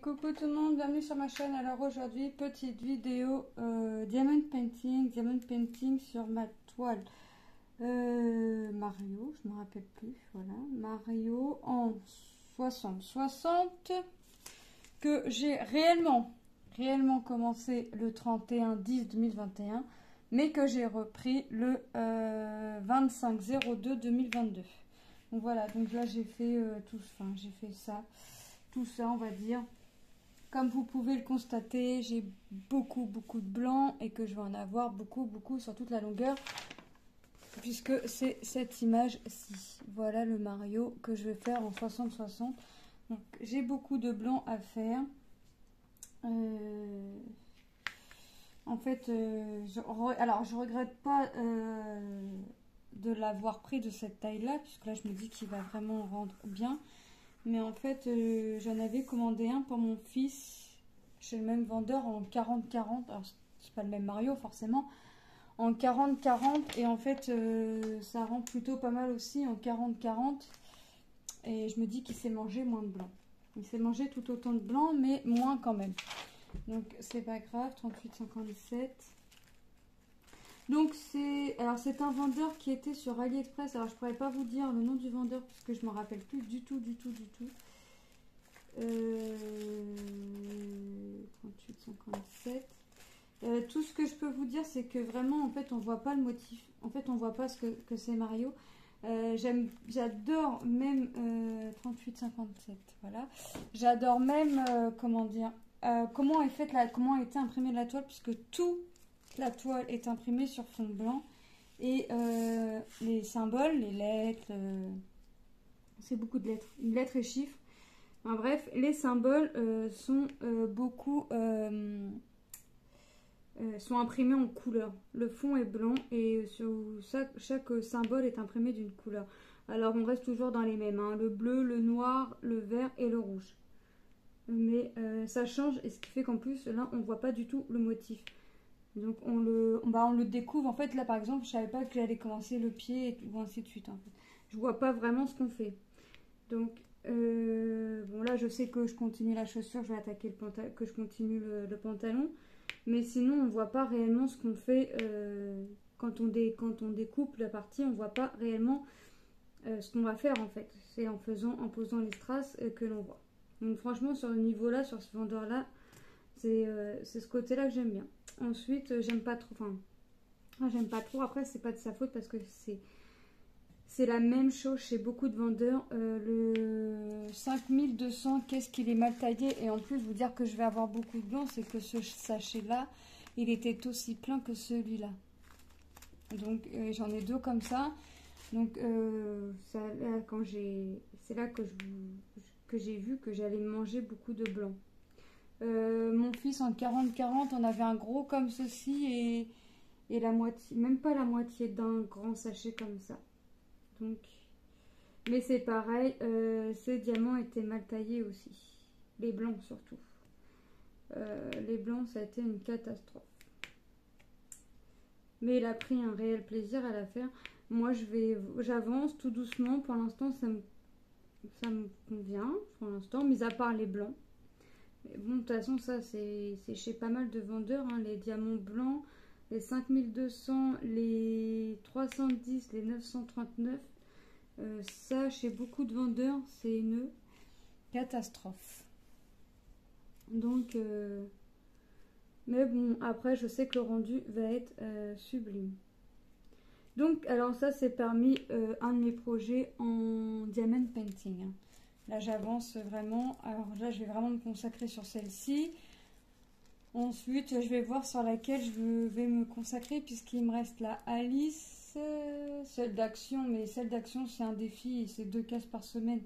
Coucou tout le monde, bienvenue sur ma chaîne. Alors aujourd'hui, petite vidéo diamond painting sur ma toile Mario, je me rappelle plus, voilà, Mario en 60 que j'ai réellement commencé le 31/10/2021, mais que j'ai repris le 25/02/2022. Donc voilà, donc là j'ai fait j'ai fait ça, tout ça on va dire. Comme vous pouvez le constater, j'ai beaucoup de blanc et que je vais en avoir beaucoup sur toute la longueur, puisque c'est cette image-ci. Voilà le Mario que je vais faire en 60-60. Donc j'ai beaucoup de blanc à faire. En fait, je regrette pas de l'avoir pris de cette taille-là, puisque là je me dis qu'il va vraiment rendre bien. Mais en fait, j'en avais commandé un pour mon fils chez le même vendeur en 40-40. Alors, c'est pas le même Mario forcément. En 40-40. Et en fait, ça rend plutôt pas mal aussi en 40-40. Et je me dis qu'il s'est mangé moins de blanc. Il s'est mangé tout autant de blanc, mais moins quand même. Donc, c'est pas grave. 38,57. Donc, c'est un vendeur qui était sur AliExpress. Alors, je pourrais pas vous dire le nom du vendeur puisque je me rappelle plus du tout. 38,57. Tout ce que je peux vous dire, c'est que vraiment, en fait, on voit pas le motif. En fait, on voit pas ce que c'est Mario. J'adore même 38,57. Voilà. J'adore même comment dire, comment est faite comment a été imprimée la toile, puisque toute la toile est imprimée sur fond blanc et les symboles, les lettres, c'est beaucoup de lettres, lettres et chiffres. Enfin, bref, les symboles sont sont imprimés en couleur. Le fond est blanc et sur chaque symbole est imprimé d'une couleur. Alors on reste toujours dans les mêmes, hein, le bleu, le noir, le vert et le rouge. Mais ça change, et ce qui fait qu'en plus là on voit pas du tout le motif. Donc on le découvre. En fait là par exemple je savais pas que j'allais commencer le pied ou ainsi de suite. En fait. Je vois pas vraiment ce qu'on fait. Donc bon là je sais que je continue la chaussure, je vais attaquer le pantalon, que je continue le pantalon. Mais sinon on voit pas réellement ce qu'on fait quand on découpe la partie, on voit pas réellement ce qu'on va faire en fait. C'est en posant les strass que l'on voit. Donc franchement sur le niveau là, sur ce vendeur là, c'est ce côté là que j'aime bien. Ensuite j'aime pas trop, après c'est pas de sa faute parce que c'est la même chose chez beaucoup de vendeurs. Le 5200, qu'est-ce qu'il est mal taillé. Et en plus, vous dire que je vais avoir beaucoup de blanc, c'est que ce sachet-là, il était aussi plein que celui-là. Donc, j'en ai deux comme ça. Donc, c'est là que j'ai vu que j'allais manger beaucoup de blanc. Mon fils, en 40-40, on avait un gros comme ceci et la moitié, même pas la moitié d'un grand sachet comme ça. Donc, mais c'est pareil, ces diamants étaient mal taillés aussi. Les blancs surtout. Les blancs, ça a été une catastrophe. Mais il a pris un réel plaisir à la faire. Moi, j'avance tout doucement. Pour l'instant, ça me convient. Pour l'instant, mis à part les blancs. Mais bon, de toute façon, ça, c'est chez pas mal de vendeurs. Hein, les diamants blancs, les 5200, les 310, les 939. Ça, chez beaucoup de vendeurs, c'est une catastrophe. Donc, mais bon, après, je sais que le rendu va être sublime. Donc, alors ça, c'est parmi un de mes projets en diamond painting. Hein. Là, j'avance vraiment. Alors là, je vais vraiment me consacrer sur celle-ci. Ensuite, je vais voir sur laquelle je vais me consacrer, puisqu'il me reste la Alice. Celle d'action, mais celle d'action c'est un défi et c'est 2 cases par semaine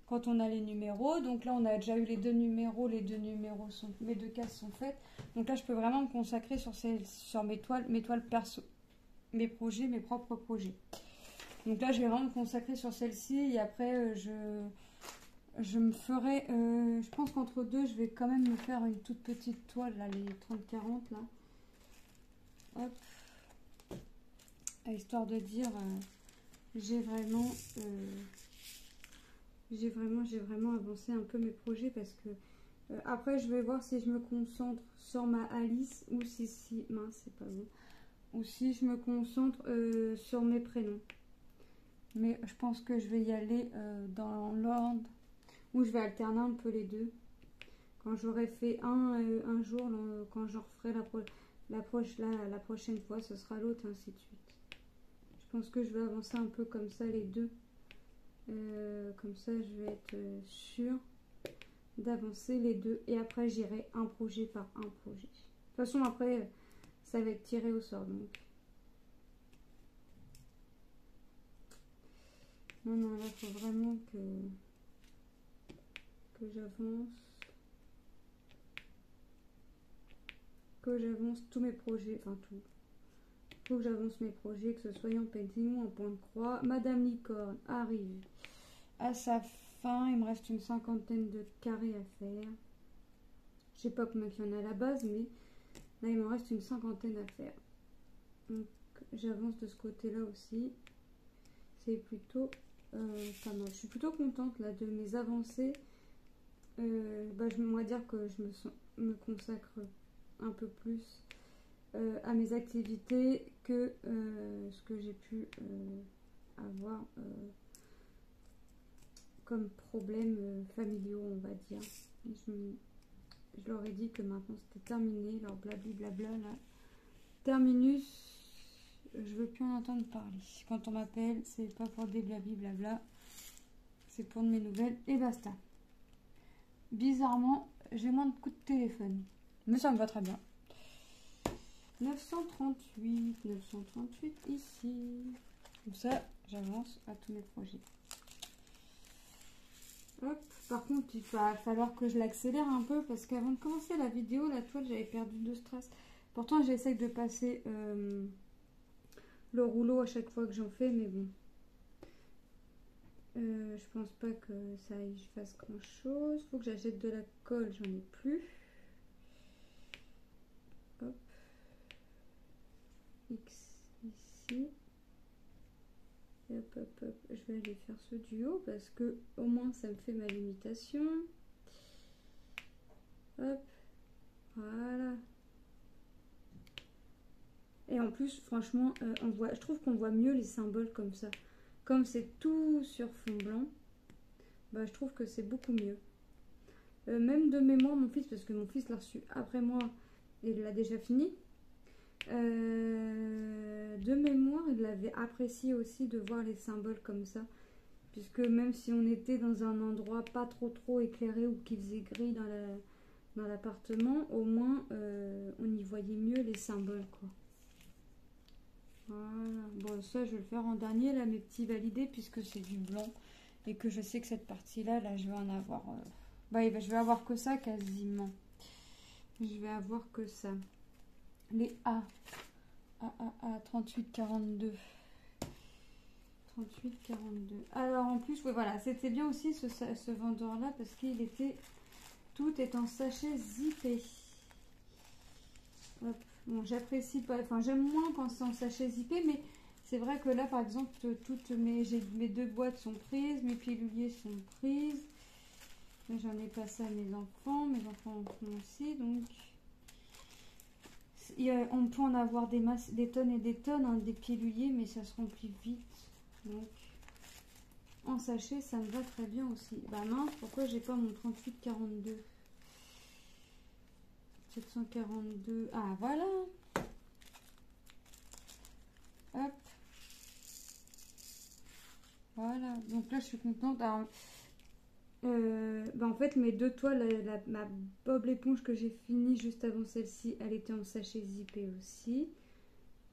quand on a les numéros. Donc là on a déjà eu les 2 numéros, mes 2 cases sont faites. Donc là je peux vraiment me consacrer sur mes toiles perso, mes propres projets. Donc là je vais vraiment me consacrer sur celle-ci et après je me ferai, je pense qu'entre deux je vais quand même me faire une toute petite toile là, les 30-40 là. Hop. Histoire de dire j'ai vraiment avancé un peu mes projets parce que Après, je vais voir si je me concentre sur ma Alice ou si mince, c'est pas bon. Ou si je me concentre sur mes prénoms. Mais je pense que je vais y aller dans l'ordre où je vais alterner un peu les deux. Quand j'aurai fait un jour, quand j'en referai la prochaine fois, ce sera l'autre, ainsi de suite. Je pense que je vais avancer un peu comme ça les deux. Comme ça, je vais être sûre d'avancer les deux. Et après, j'irai un projet par un projet. De toute façon, après, ça va être tiré au sort. Donc. Non, non, là, il faut vraiment que j'avance. Que j'avance tous mes projets. Enfin, tout. Faut que j'avance mes projets, que ce soit en painting ou en point de croix. Madame Licorne arrive à sa fin. Il me reste une cinquantaine de carrés à faire. Je sais pas combien il y en a à la base, mais là, il me reste une cinquantaine à faire. Donc, j'avance de ce côté-là aussi. C'est plutôt pas mal. Je suis plutôt contente là de mes avancées. Je vais dire que je me consacre un peu plus à mes activités que ce que j'ai pu avoir comme problèmes familiaux, on va dire. Je leur ai dit que maintenant c'était terminé, leur blabla là. Terminus, je veux plus en entendre parler. Quand on m'appelle, c'est pas pour des blabla, c'est pour de mes nouvelles et basta. Bizarrement, j'ai moins de coups de téléphone, mais ça me va très bien. 938 ici. Comme ça, j'avance à tous mes projets. Hop. Par contre, il va falloir que je l'accélère un peu parce qu'avant de commencer la vidéo, la toile, j'avais perdu de stress. Pourtant, j'essaie de passer le rouleau à chaque fois que j'en fais, mais bon. Je pense pas que ça aille, je fasse grand chose. Faut que j'achète de la colle, j'en ai plus. Hop. X ici. Et hop, hop, hop. Je vais aller faire ce duo parce que au moins ça me fait ma limitation. Hop. Voilà. Et en plus, franchement, je trouve qu'on voit mieux les symboles comme ça. Comme c'est tout sur fond blanc, bah, je trouve que c'est beaucoup mieux. Même de mémoire, mon fils, parce que mon fils l'a reçu après moi, il l'a déjà fini. De mémoire, il avait apprécié aussi de voir les symboles comme ça. Puisque même si on était dans un endroit pas trop éclairé ou qui faisait gris dans l'appartement, au moins on y voyait mieux les symboles, quoi. Voilà. Bon, ça, je vais le faire en dernier, là, mes petits validés, puisque c'est du blanc. Et que je sais que cette partie-là, là, je vais en avoir... je vais avoir que ça, quasiment. Je vais avoir que ça. Les A. 38, 42. 38, 42. Alors, en plus, voilà, c'était bien aussi ce vendeur-là, parce qu'il était... Tout est en sachet zippé. Hop. Bon, j'apprécie pas, enfin j'aime moins quand c'est en sachet zippé, mais c'est vrai que là par exemple, mes deux boîtes sont prises, mes piluliers sont prises. J'en ai passé à mes enfants en font aussi, donc on peut en avoir des tonnes et des tonnes, hein, des piluliers, mais ça se remplit vite. Donc en sachet, ça me va très bien aussi. Bah mince, pourquoi j'ai pas mon 38-42 742. Ah, voilà. Hop. Voilà. Donc là, je suis contente. Alors, en fait, mes deux toiles, ma Bob l'éponge que j'ai fini juste avant celle-ci, elle était en sachet zippé aussi.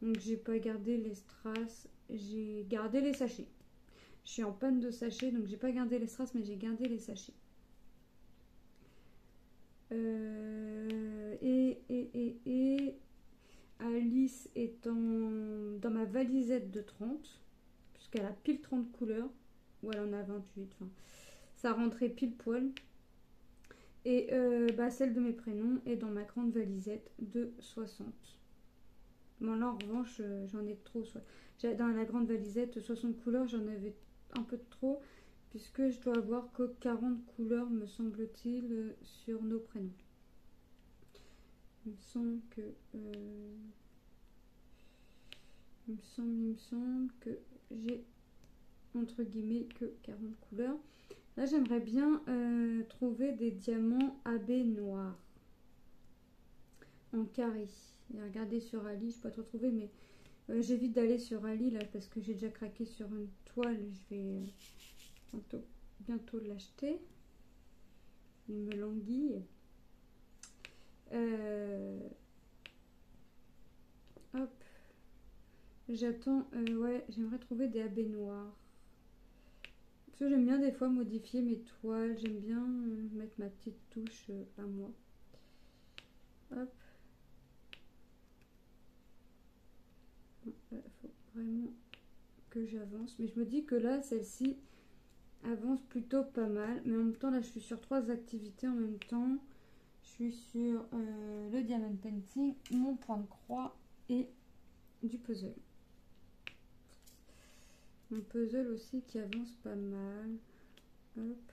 Donc, j'ai pas gardé les strass. J'ai gardé les sachets. Je suis en panne de sachets, donc j'ai pas gardé les strass, mais j'ai gardé les sachets. Alice est dans ma valisette de 30, puisqu'elle a pile 30 couleurs, ou elle en a 28, enfin, ça rentrait pile poil. Et celle de mes prénoms est dans ma grande valisette de 60. Bon, là en revanche, j'en ai trop. Dans la grande valisette 60 couleurs, j'en avais un peu de trop. puisque je dois avoir que 40 couleurs, me semble-t-il, sur nos prénoms. Il me semble que j'ai entre guillemets que 40 couleurs. Là, j'aimerais bien trouver des diamants AB noirs en carré. Et regardez sur Ali, je ne peux pas trop trouver, mais j'évite d'aller sur Ali là parce que j'ai déjà craqué sur une toile. Je vais bientôt l'acheter. Il me languit. Hop. J'attends. Ouais, j'aimerais trouver des AB noirs. Parce que j'aime bien des fois modifier mes toiles. J'aime bien mettre ma petite touche à moi. Hop. Il faut vraiment que j'avance. Mais je me dis que là, celle-ci avance plutôt pas mal. Mais en même temps, là, je suis sur 3 activités en même temps. Je suis sur le diamond painting, mon point de croix et du puzzle. Mon puzzle aussi qui avance pas mal. Hop.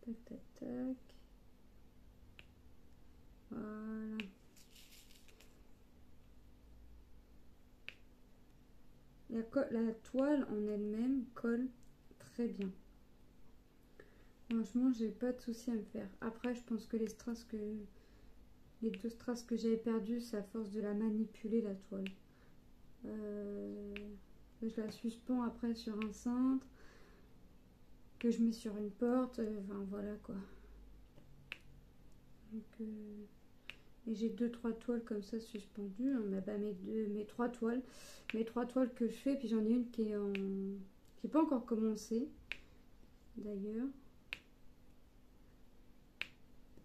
Tac, tac, tac. Voilà. La toile en elle-même colle très bien. Franchement, j'ai pas de souci à me faire. Après, je pense que les deux strass que j'avais perdues, c'est à force de la manipuler la toile. Je la suspends après sur un cintre que je mets sur une porte. Enfin voilà quoi. Donc, et j'ai 2-3 toiles comme ça suspendues. Hein, bah, mes 3 toiles. Mes 3 toiles que je fais. Puis j'en ai une qui est pas encore commencée. D'ailleurs.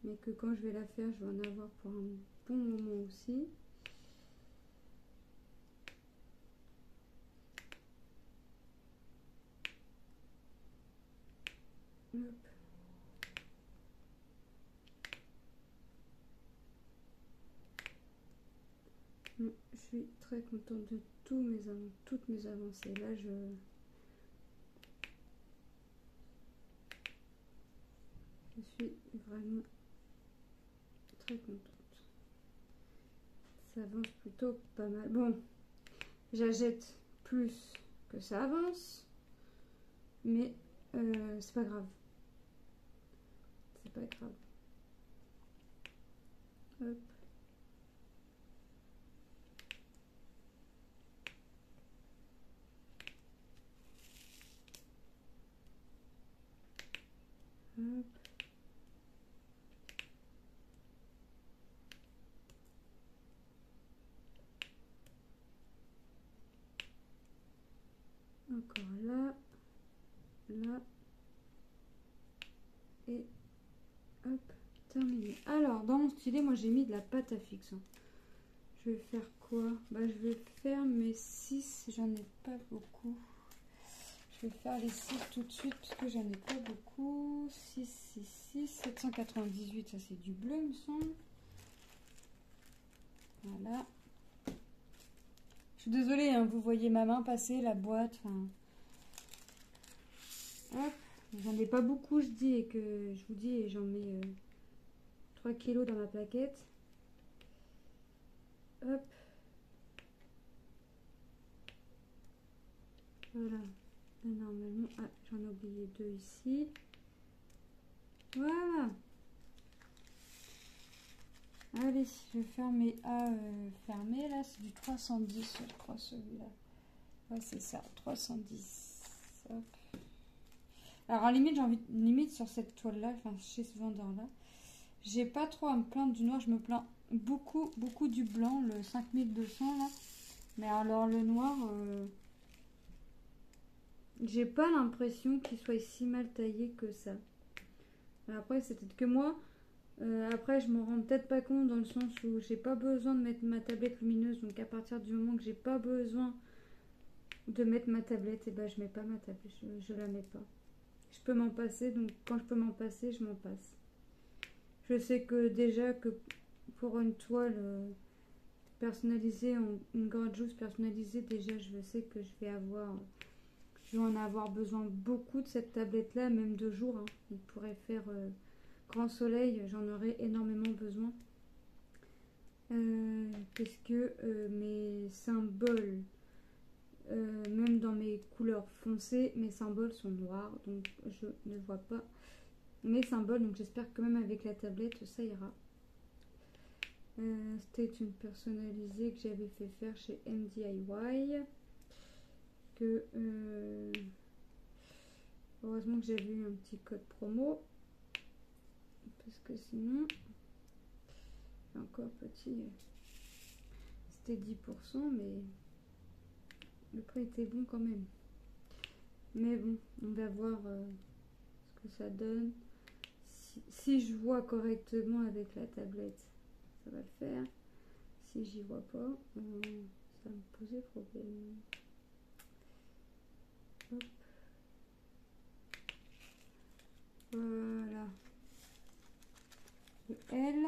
Mais que quand je vais la faire, je vais en avoir pour un bon moment aussi. Hop. Je suis très contente de toutes mes avancées. Là, je suis vraiment très contente. Ça avance plutôt pas mal. Bon, j'achète plus que ça avance, mais c'est pas grave. C'est pas grave. Hop. Hop. Encore là, là, et hop, terminé. Alors, dans mon stylet, moi j'ai mis de la pâte à fixe. Je vais faire quoi? Bah, je vais faire mes 6, j'en ai pas beaucoup. Je vais faire les 6 tout de suite parce que j'en ai pas beaucoup. 6, 6, 6, 798, ça c'est du bleu, me semble. Voilà. Je suis désolée, hein, vous voyez ma main passer, la boîte. Hop, j'en ai pas beaucoup, je dis, et que je vous dis, et j'en mets 3 kilos dans ma plaquette. Hop. Voilà. Là, normalement, ah, j'en ai oublié 2 ici. Voilà. Allez, je vais faire mes A fermés. Là, c'est du 310, je crois, celui-là. Ouais, c'est ça, 310. Hop. Alors, à la limite, j'ai envie limite sur cette toile-là, enfin, chez ce vendeur-là. J'ai pas trop à me plaindre du noir. Je me plains beaucoup du blanc, le 5200, là. Mais alors, le noir, j'ai pas l'impression qu'il soit si mal taillé que ça. Après, c'est peut-être que moi. Après, je m'en rends peut-être pas compte dans le sens où j'ai pas besoin de mettre ma tablette lumineuse. Donc, à partir du moment que j'ai pas besoin de mettre ma tablette, et ben je mets pas ma tablette, je la mets pas. Je peux m'en passer, donc quand je peux m'en passer, je m'en passe. Je sais que déjà que pour une toile personnalisé, une gorgeuse personnalisée, déjà je sais que je vais en avoir besoin beaucoup de cette tablette là, même de jour, hein. Il pourrait faire grand soleil, j'en aurais énormément besoin. Parce que mes symboles, même dans mes couleurs foncées, mes symboles sont noirs, donc je ne vois pas mes symboles, donc j'espère que même avec la tablette ça ira. C'était une personnalisée que j'avais fait faire chez MDIY, que heureusement que j'avais eu un petit code promo, parce que sinon encore petit, c'était 10%, mais le prix était bon quand même. Mais bon, on va voir ce que ça donne. Si je vois correctement avec la tablette, ça va le faire. Si j'y vois pas, ça va me poser problème. Hop. Voilà. Le L.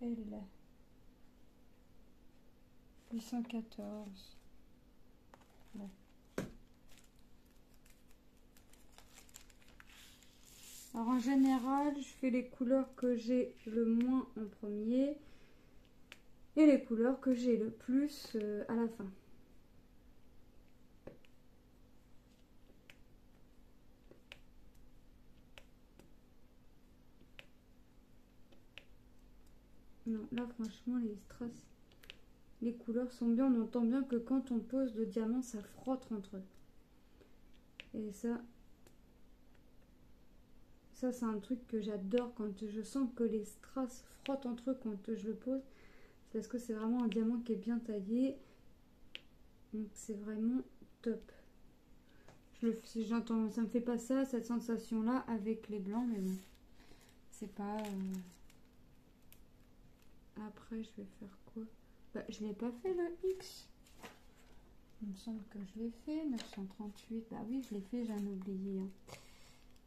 L. 814. Ouais. Alors en général, je fais les couleurs que j'ai le moins en premier et les couleurs que j'ai le plus à la fin. Non, là franchement les strass, les couleurs sont bien. On entend bien que quand on pose le diamant, ça frotte entre eux. Et ça c'est un truc que j'adore, quand je sens que les strass frottent entre eux quand je le pose. C'est parce que c'est vraiment un diamant qui est bien taillé. Donc c'est vraiment top. J'entends, ça me fait pas ça, cette sensation là avec les blancs, mais bon, c'est pas... Après je vais faire quoi? Bah, je l'ai pas fait le X. Il me semble que je l'ai fait. 938, bah oui je l'ai fait, j'en ai oublié, hein.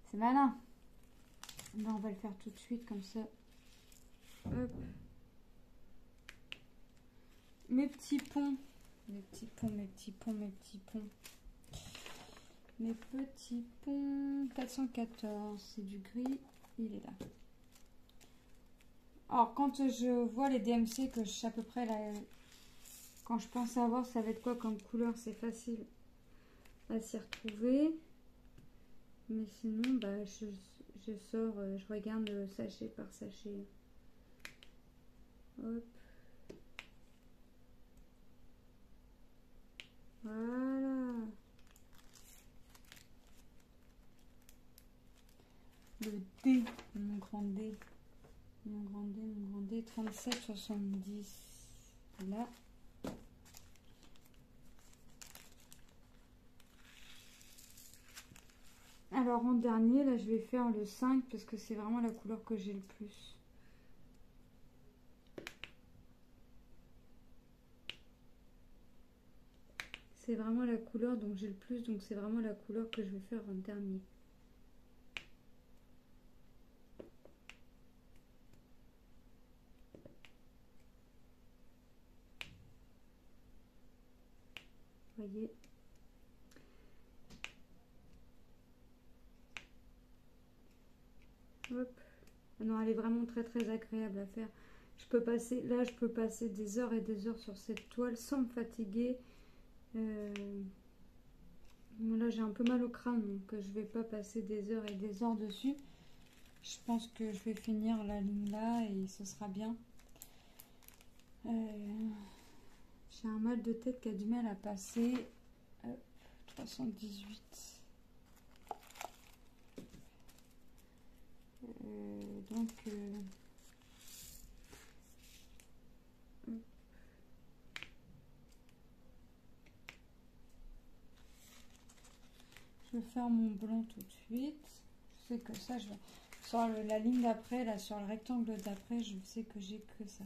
C'est malin. Là on va le faire tout de suite comme ça. Hop. Mes petits ponts. Mes petits ponts, mes petits ponts, mes petits ponts. Mes petits ponts. 414, c'est du gris, il est là. Alors quand je vois les DMC, que je sais à peu près là, quand je pense savoir ça va être quoi comme couleur, c'est facile à s'y retrouver. Mais sinon, bah, je sors, je regarde sachet par sachet. Hop. Voilà. Le D, mon grand D. Mon grand D, 37,70. Là. Alors en dernier, là je vais faire le 5 parce que c'est vraiment la couleur que j'ai le plus. C'est vraiment la couleur dont j'ai le plus, donc c'est vraiment la couleur que je vais faire en dernier. Voyez. Hop. Non, elle est vraiment très très agréable à faire. Je peux passer des heures et des heures sur cette toile sans me fatiguer. Bon, là j'ai un peu mal au crâne, donc je vais pas passer des heures et des heures dessus. Je pense que je vais finir la ligne là et ce sera bien. J'ai un mal de tête qui a du mal à passer. 318. Donc je vais faire mon blanc tout de suite. Je sais que ça, je vais sur la ligne d'après, là sur le rectangle d'après, je sais que j'ai que ça.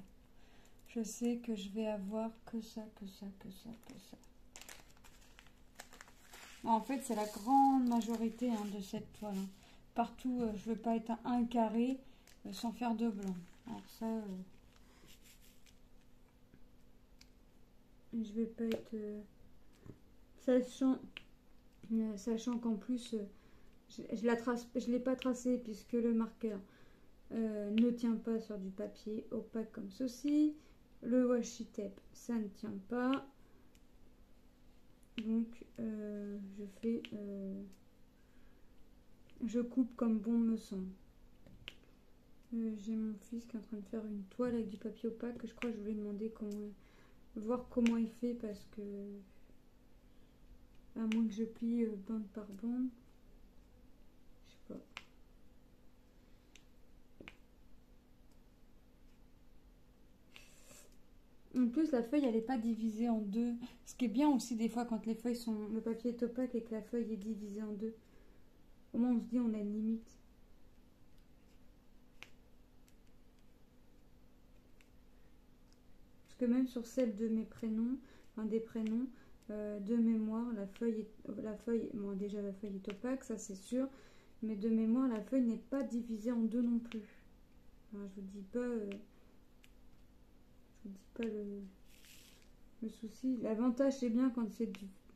Je sais que je vais avoir que ça, que ça, que ça, que ça. En fait, c'est la grande majorité hein, de cette toile. Hein. Partout, je veux pas être un carré sans faire de blanc. Alors ça, je vais pas être... sachant qu'en plus, je l'ai pas tracé puisque le marqueur ne tient pas sur du papier opaque comme ceci. Le washi tape, ça ne tient pas. Donc, je coupe comme bon me semble. J'ai mon fils qui est en train de faire une toile avec du papier opaque. Je crois que je voulais demander voir comment il fait parce que à moins que je plie bande par bande. Je sais pas. En plus, la feuille, elle n'est pas divisée en deux. Ce qui est bien aussi des fois quand les feuilles sont... Le papier est opaque et que la feuille est divisée en deux. Au moins, on se dit on a une limite. Parce que même sur celle de mes prénoms, enfin des prénoms, de mémoire, la feuille, bon déjà la feuille est opaque, ça c'est sûr. Mais de mémoire, la feuille n'est pas divisée en deux non plus. Enfin, je vous dis pas... je vous dis pas le souci. L'avantage, c'est bien quand c'est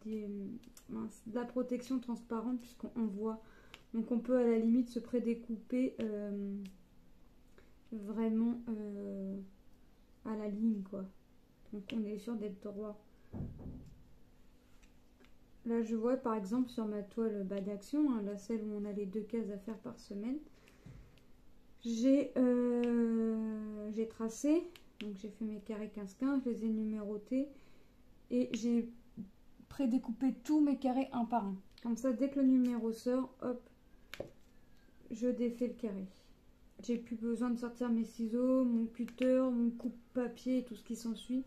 de la protection transparente, puisqu'on voit. Donc, on peut à la limite se prédécouper vraiment à la ligne, quoi. Donc, on est sûr d'être droit. Là, je vois, par exemple, sur ma toile d'action, hein, là, celle où on a les 2 cases à faire par semaine, j'ai tracé. Donc j'ai fait mes carrés 15-15, je les ai numérotés et j'ai prédécoupé tous mes carrés un par un. Comme ça, dès que le numéro sort, hop, je défais le carré. J'ai plus besoin de sortir mes ciseaux, mon cutter, mon coupe-papier et tout ce qui s'ensuit.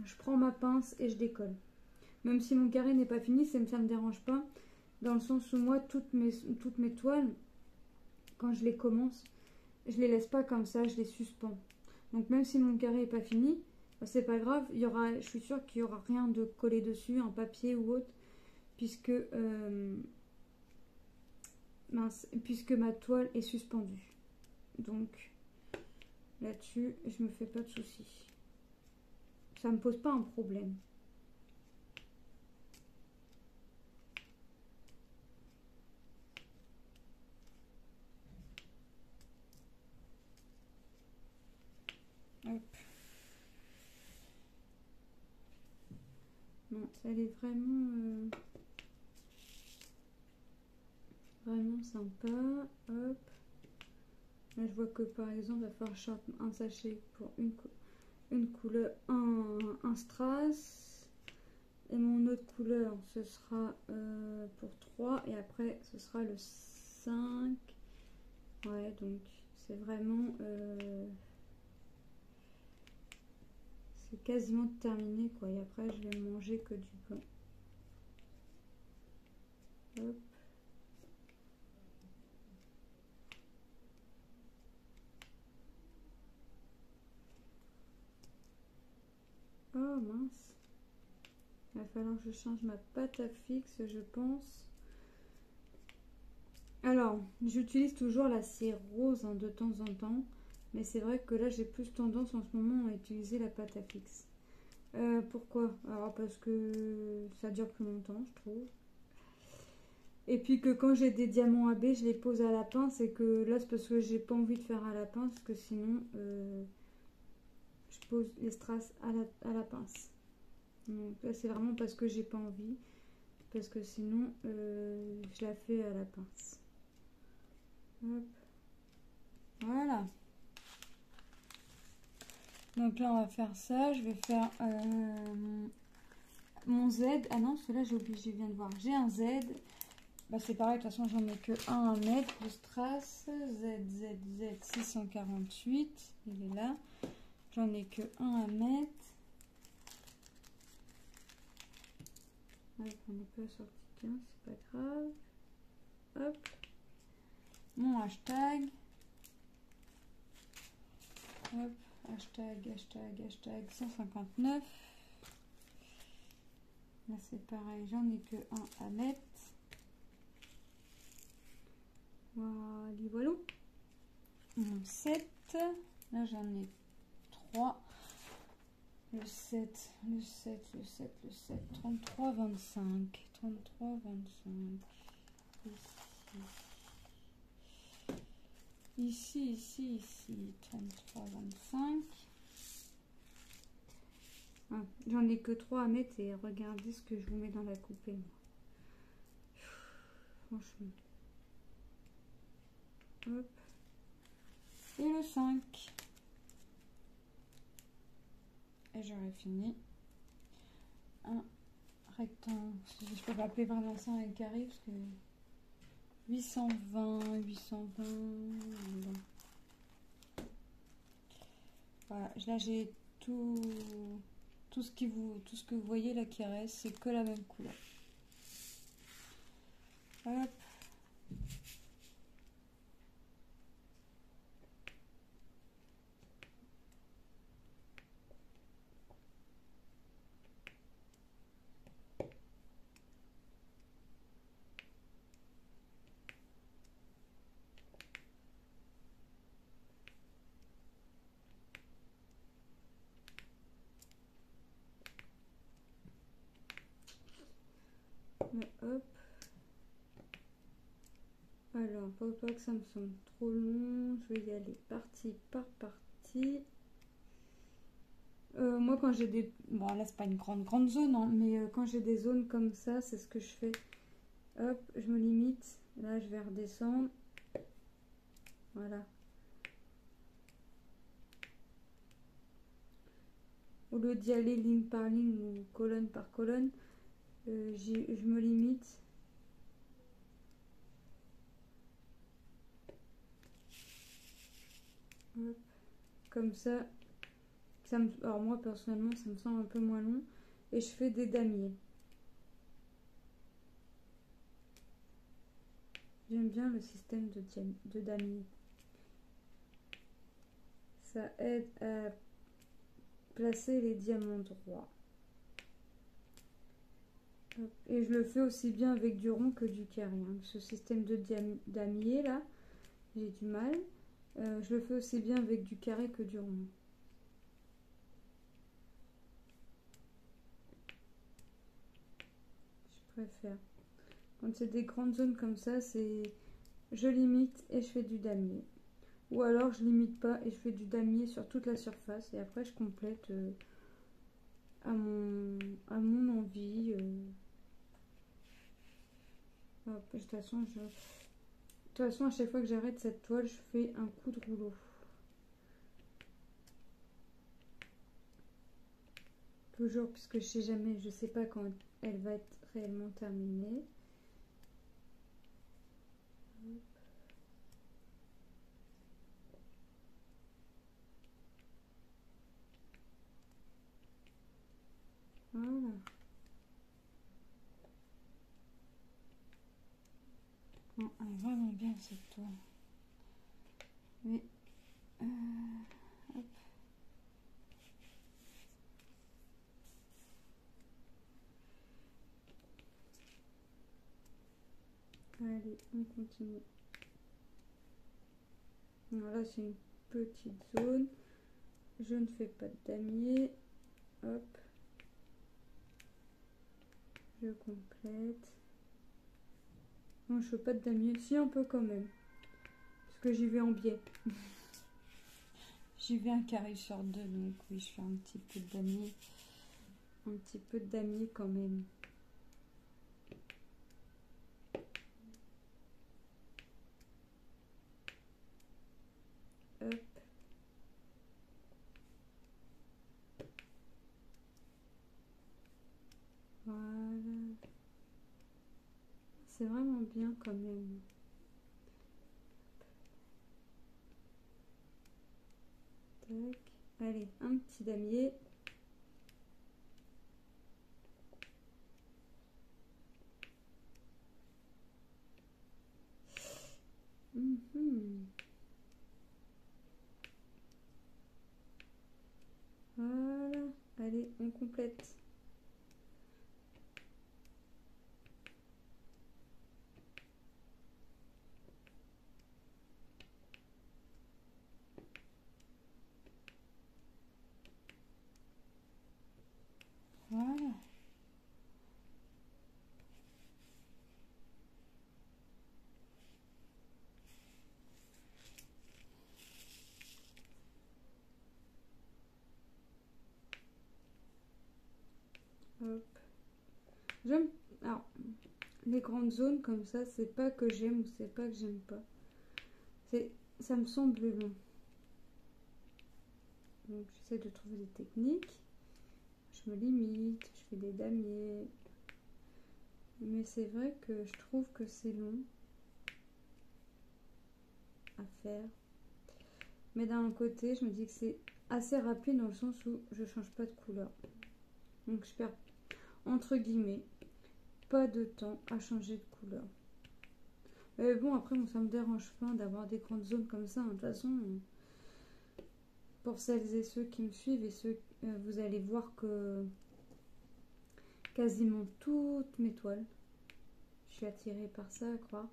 Je prends ma pince et je décolle. Même si mon carré n'est pas fini, ça ne me dérange pas. Dans le sens où moi, toutes mes toiles, quand je les commence, je les laisse pas comme ça, je les suspends. Donc même si mon carré n'est pas fini, c'est pas grave, je suis sûre qu'il n'y aura rien de collé dessus, un papier ou autre, puisque ma toile est suspendue. Donc là-dessus, je me fais pas de soucis. Ça me pose pas un problème. Hop. Non, elle est vraiment vraiment sympa. Hop. Là, je vois que par exemple, il va falloir que je sorte un sachet pour une couleur, un strass. Et mon autre couleur, ce sera pour 3. Et après, ce sera le 5. Ouais, donc c'est vraiment... c'est quasiment terminé, quoi. Et après, je vais manger que du blanc. Hop. Oh mince. Il va falloir que je change ma pâte à fixe, je pense. Alors, j'utilise toujours la cire rose hein, de temps en temps. Mais c'est vrai que là, j'ai plus tendance en ce moment à utiliser la pâte à fixe. Pourquoi? Alors, parce que ça dure plus longtemps, je trouve. Et puis que quand j'ai des diamants AB, je les pose à la pince. Et que là, c'est parce que j'ai pas envie de faire à la pince. Parce que sinon, je pose les strass à la pince. Donc là, c'est vraiment parce que j'ai pas envie. Parce que sinon, je la fais à la pince. Hop. Voilà. Donc là, on va faire ça. Je vais faire mon Z. Ah non, celui-là, j'ai oublié, je viens de voir. J'ai un Z. Bah, c'est pareil, de toute façon, j'en ai que un à mettre. Le strass ZZZ 648. Il est là. J'en ai que un à mettre. Ouais, on n'est pas sorti qu'un, c'est pas grave. Hop. Mon hashtag. Hop. Hashtag 159. Là c'est pareil, j'en ai que un à mettre. Voilà. 7. Là j'en ai 3. Le 7, le 7, le 7, le 7. 33, 25. 33, 25. Ici. Ici. 33, 25. Ah, j'en ai que 3 à mettre et regardez ce que je vous mets dans la coupée. Franchement. Hop. Et le 5. Et j'aurai fini. Un rectangle. Je peux pas appeler vraiment ça un carré parce que 820. Voilà, là j'ai tout ce que vous voyez là qui reste, c'est que la même couleur. Hop. Hop. Alors, pour pas que ça me semble trop long, je vais y aller partie par partie. Moi, quand j'ai des... Bon, là, c'est pas une grande zone, hein, mais quand j'ai des zones comme ça, c'est ce que je fais. Hop, je me limite. Là, je vais redescendre. Voilà. Au lieu d'y aller ligne par ligne ou colonne par colonne, je me limite. Hop. Comme ça, alors moi personnellement, ça me semble un peu moins long. Et je fais des damiers. J'aime bien le système de damier. Ça aide à placer les diamants droits. Et je le fais aussi bien avec du rond que du carré. Hein. Ce système de damier là, j'ai du mal. Je le fais aussi bien avec du carré que du rond. Je préfère. Quand c'est des grandes zones comme ça, je limite et je fais du damier. Ou alors je limite pas et je fais du damier sur toute la surface. Et après je complète à mon envie. Hop, de toute façon, à chaque fois que j'arrête cette toile, je fais un coup de rouleau. Toujours, puisque je sais jamais, je sais pas quand elle va être réellement terminée. Voilà. Bon, elle est vraiment bien cette toile. Mais hop. Allez, on continue. Alors là, c'est une petite zone. Je ne fais pas de damier. Hop. Je complète. Non, je fais pas de damier. Si, un peu quand même. Parce que j'y vais en biais. J'y vais un carré sur 2, donc oui, je fais un petit peu de damier. Un petit peu de damier quand même. Hop. Voilà. C'est vraiment bien quand même. Tac. Allez, un petit damier. Voilà. Allez, on complète. Hop. J'aime... Alors, les grandes zones comme ça, c'est pas que j'aime ou c'est pas que j'aime pas. Ça me semble long. Donc j'essaie de trouver des techniques. Je me limite, je fais des damiers. Mais c'est vrai que je trouve que c'est long à faire. Mais d'un côté, je me dis que c'est assez rapide dans le sens où je change pas de couleur. Donc je perds, entre guillemets, pas de temps à changer de couleur. Mais bon, après, bon, ça me dérange pas d'avoir des grandes zones comme ça. De toute façon, pour celles et ceux qui me suivent et ceux, vous allez voir que quasiment toutes mes toiles, je suis attirée par ça, à croire,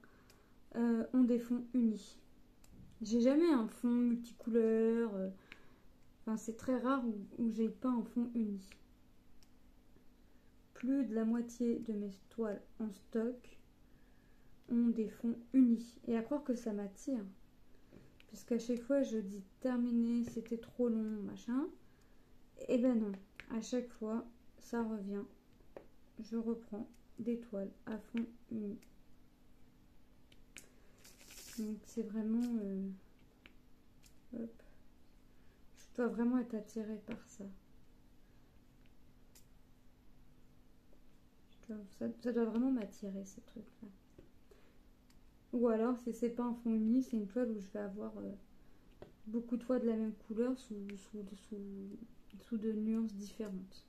ont des fonds unis. J'ai jamais un fond multicouleur. Enfin, c'est très rare où j'ai pas un fond uni. Plus de la moitié de mes toiles en stock ont des fonds unis. Et à croire que ça m'attire. Puisqu'à chaque fois, je dis terminé, c'était trop long, machin. Et ben non. À chaque fois, ça revient. Je reprends des toiles à fond uni. Donc c'est vraiment... hop. Je dois vraiment être attirée par ça. Ça doit vraiment m'attirer, ces trucs-là. Ou alors, si c'est pas un fond uni, c'est une toile où je vais avoir beaucoup de fois de la même couleur sous de nuances différentes.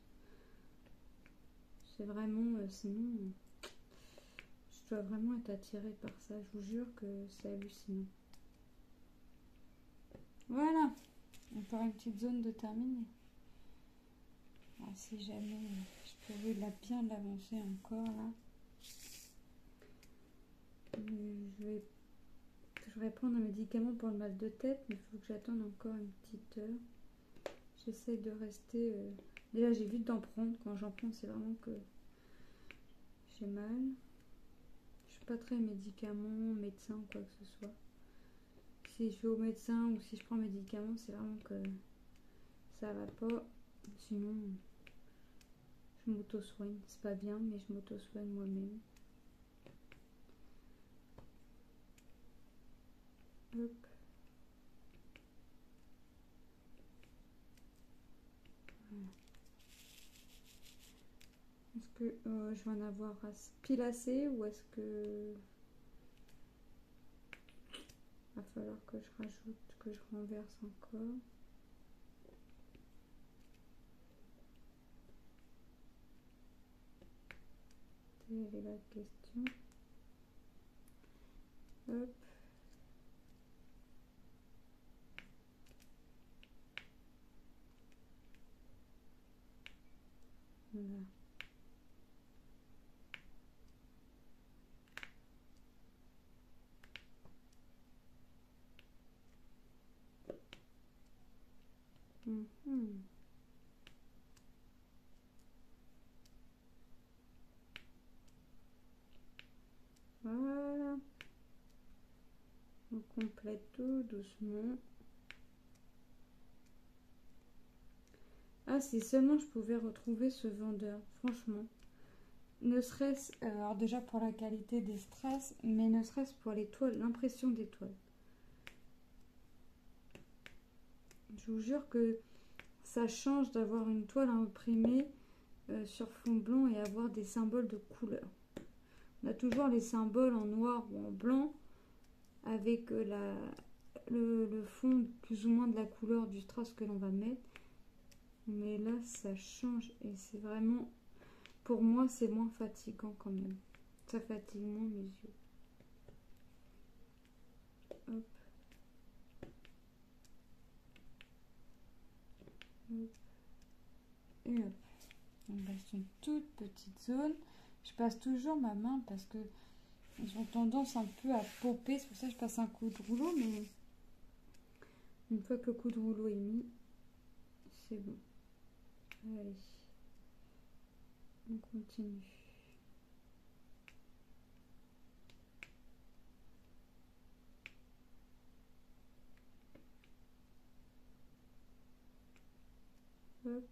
C'est vraiment... sinon, je dois vraiment être attirée par ça. Je vous jure que c'est hallucinant. Voilà. Encore une petite zone de terminer. Alors, si jamais je pouvais bien l'avancer encore là. Je vais prendre un médicament pour le mal de tête, mais il faut que j'attende encore une petite heure. J'essaie de rester... Déjà, j'évite d'en prendre. Quand j'en prends, c'est vraiment que j'ai mal. Je suis pas très médicament, médecin ou quoi que ce soit. Si je vais au médecin ou si je prends un médicament, c'est vraiment que ça va pas. Sinon, je m'auto-soigne. C'est pas bien, mais je m'auto-soigne moi-même. Hop. Voilà. Est-ce que je vais en avoir pile assez ou est-ce que va falloir que je rajoute, que je renverse encore? Telle est la question. Hop. Voilà. Voilà. On complète tout doucement. Ah, si seulement je pouvais retrouver ce vendeur, franchement. Ne serait-ce, alors déjà pour la qualité des strass, mais ne serait-ce pour les toiles, l'impression des toiles. Je vous jure que ça change d'avoir une toile imprimée sur fond blanc et avoir des symboles de couleur. On a toujours les symboles en noir ou en blanc avec le fond plus ou moins de la couleur du strass que l'on va mettre. Mais là, ça change et c'est vraiment, pour moi, c'est moins fatigant quand même. Ça fatigue moins mes yeux. Hop. Hop. Et hop. Il reste une toute petite zone. Je passe toujours ma main parce que ils ont tendance un peu à popper. C'est pour ça que je passe un coup de rouleau. Mais une fois que le coup de rouleau est mis, c'est bon. Allez. On continue. Hop.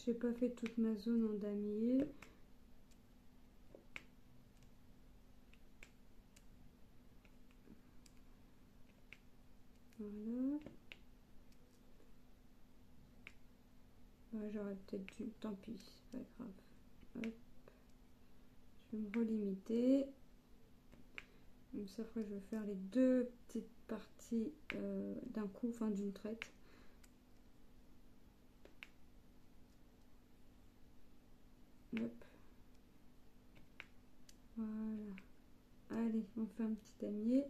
j'ai pas fait toute ma zone en damier. Voilà. Ouais, j'aurais peut-être dû, tant pis, c'est pas grave. Hop. Je vais me relimiter. Donc ça, après, je vais faire les deux petites parties d'un coup, enfin d'une traite. Hop. Voilà. Allez, on fait un petit damier.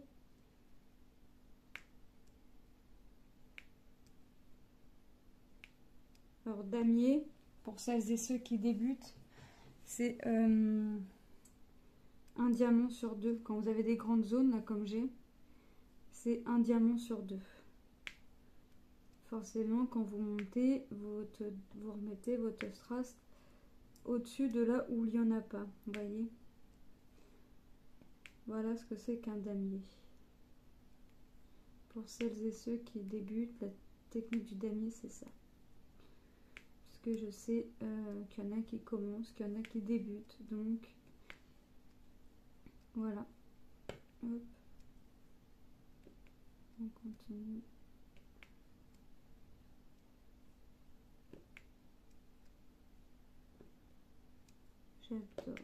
Alors, damier, pour celles et ceux qui débutent, c'est un diamant sur deux. Quand vous avez des grandes zones, là, comme j'ai, c'est un diamant sur deux. Forcément, quand vous montez, vous remettez votre strass au-dessus de là où il n'y en a pas. Vous voyez? Voilà ce que c'est qu'un damier. Pour celles et ceux qui débutent, la technique du damier, c'est ça. Parce que je sais qu'il y en a qui commencent, qu'il y en a qui débutent. Donc, voilà. Hop. On continue. J'adore.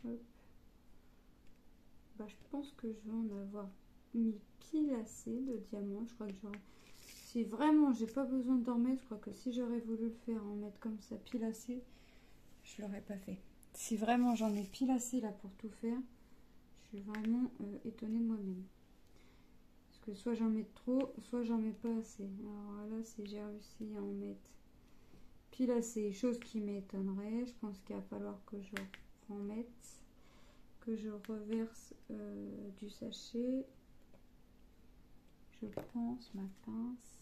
Hop. Bah, je pense que je vais en avoir mis pile assez de diamants. Je crois que j'aurais... Si vraiment j'ai pas besoin d'en mettre, je crois que si j'aurais voulu le faire en mettre comme ça pile assez, je l'aurais pas fait. Si vraiment j'en ai pile assez là pour tout faire, je suis vraiment étonnée de moi-même. Parce que soit j'en mets trop, soit j'en mets pas assez. Alors là, si j'ai réussi à en mettre pile assez, chose qui m'étonnerait, je pense qu'il va falloir que je en mette, que je reverse du sachet. Je pense ma pince.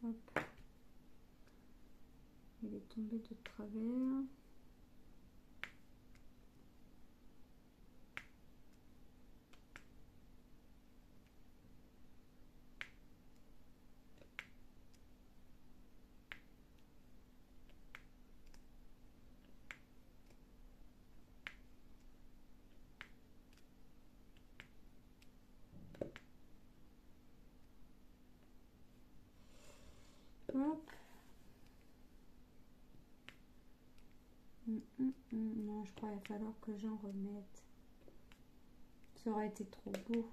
Hop. Il est tombé de travers. Hop. Non, je crois qu'il va falloir que j'en remette. Ça aurait été trop beau.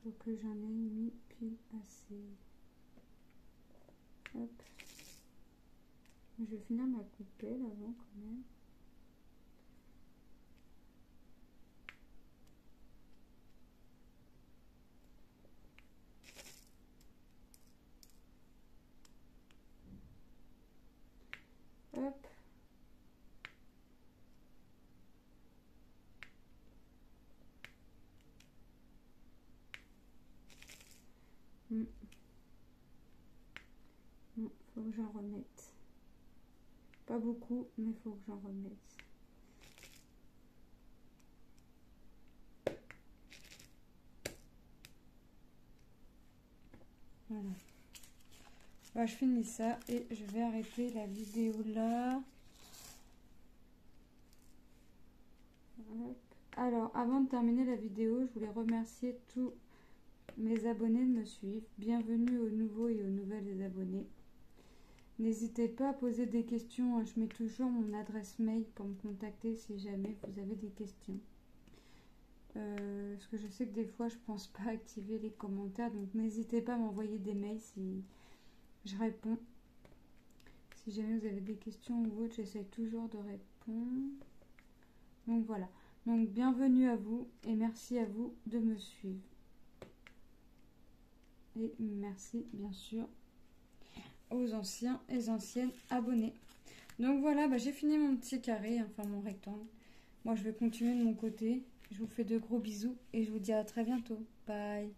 Faut que j'en ai mis pile assez. Hop. Je vais finir ma coupelle avant quand même. Hop. Non, faut que j'en remette. Pas beaucoup, mais faut que j'en remette. Voilà. Bah, je finis ça et je vais arrêter la vidéo là. Hop. Alors, avant de terminer la vidéo, je voulais remercier tous mes abonnés de me suivre. Bienvenue aux nouveaux et aux nouvelles abonnés. N'hésitez pas à poser des questions. Je mets toujours mon adresse mail pour me contacter si jamais vous avez des questions. Parce que je sais que des fois, je pense pas activer les commentaires. Donc, n'hésitez pas à m'envoyer des mails si je réponds. Si jamais vous avez des questions ou autres, j'essaie toujours de répondre. Donc, voilà. Donc, bienvenue à vous et merci à vous de me suivre. Et merci, bien sûr, aux anciens et anciennes abonnés. Donc voilà, bah, j'ai fini mon petit carré, enfin mon rectangle. Moi, je vais continuer de mon côté. Je vous fais de gros bisous et je vous dis à très bientôt. Bye!